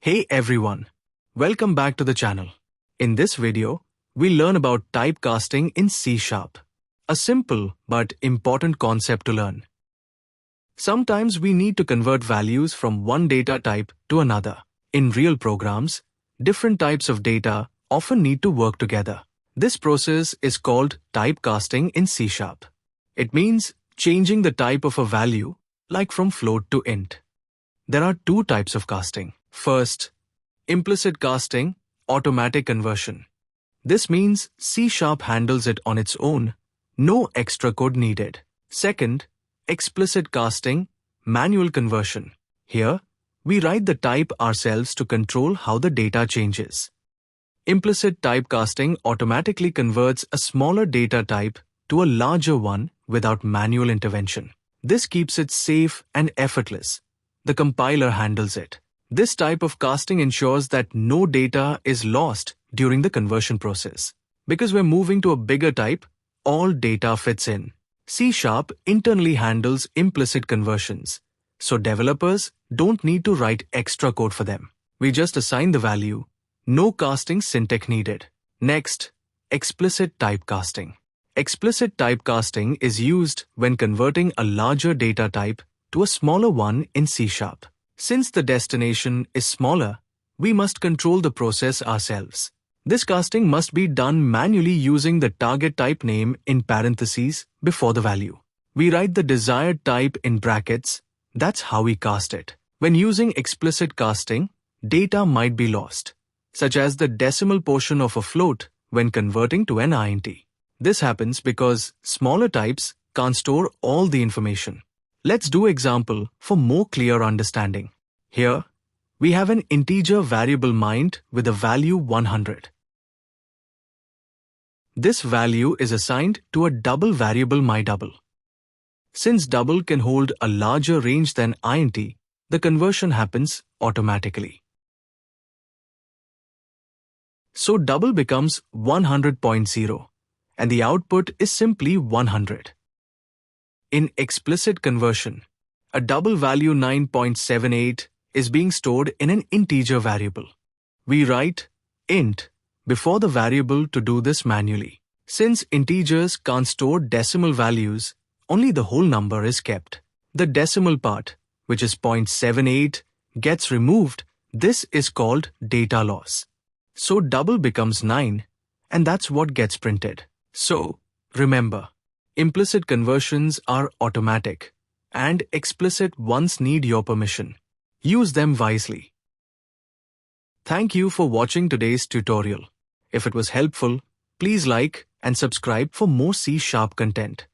Hey everyone, welcome back to the channel. In this video, we'll learn about typecasting in C#, a simple but important concept to learn. Sometimes we need to convert values from one data type to another. In real programs, different types of data often need to work together. This process is called typecasting in C#. It means changing the type of a value, like from float to int. There are two types of casting. First, implicit casting, automatic conversion. This means C# handles it on its own, no extra code needed. Second, explicit casting, manual conversion. Here, we write the type ourselves to control how the data changes. Implicit typecasting automatically converts a smaller data type to a larger one without manual intervention. This keeps it safe and effortless. The compiler handles it. This type of casting ensures that no data is lost during the conversion process. Because we're moving to a bigger type, all data fits in. C# internally handles implicit conversions, so developers don't need to write extra code for them. We just assign the value, no casting syntax needed. Next, explicit typecasting. Explicit typecasting is used when converting a larger data type to a smaller one in C#. Since the destination is smaller, we must control the process ourselves. This casting must be done manually using the target type name in parentheses before the value. We write the desired type in brackets. That's how we cast it. When using explicit casting, data might be lost, such as the decimal portion of a float when converting to an int. This happens because smaller types can't store all the information. Let's do example for more clear understanding. Here, we have an integer variable mind with a value 100. This value is assigned to a double variable myDouble. Since double can hold a larger range than int, the conversion happens automatically. So double becomes 100.0, and the output is simply 100. In explicit conversion, a double value 9.78 is being stored in an integer variable. We write int before the variable to do this manually. Since integers can't store decimal values, only the whole number is kept. The decimal part, which is 0.78, gets removed. This is called data loss. So double becomes 9, and that's what gets printed. So, remember, implicit conversions are automatic, and explicit ones need your permission. Use them wisely. Thank you for watching today's tutorial. If it was helpful, please like and subscribe for more C# content.